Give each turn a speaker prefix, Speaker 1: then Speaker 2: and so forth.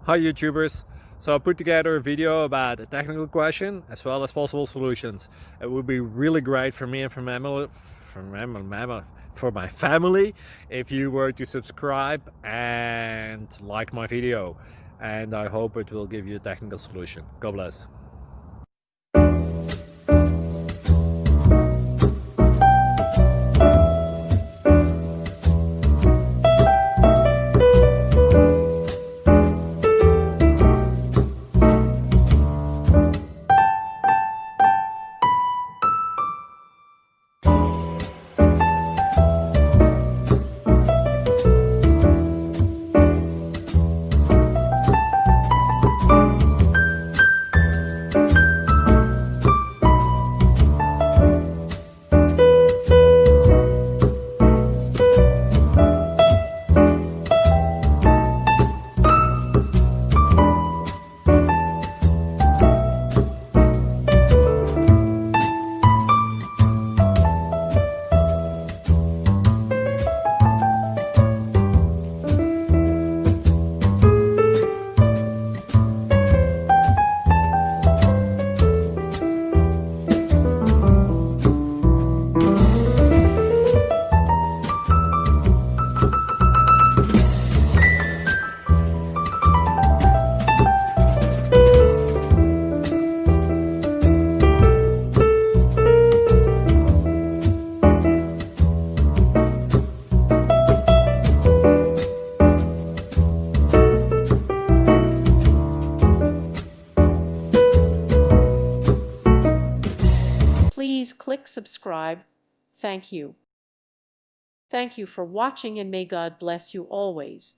Speaker 1: Hi YouTubers! So I put together a video about a technical question as well as possible solutions. It would be really great for me and for my family if you were to subscribe and like my video, and I hope it will give you a technical solution. God bless.
Speaker 2: Please click subscribe. Thank you. Thank you for watching, and may God bless you always.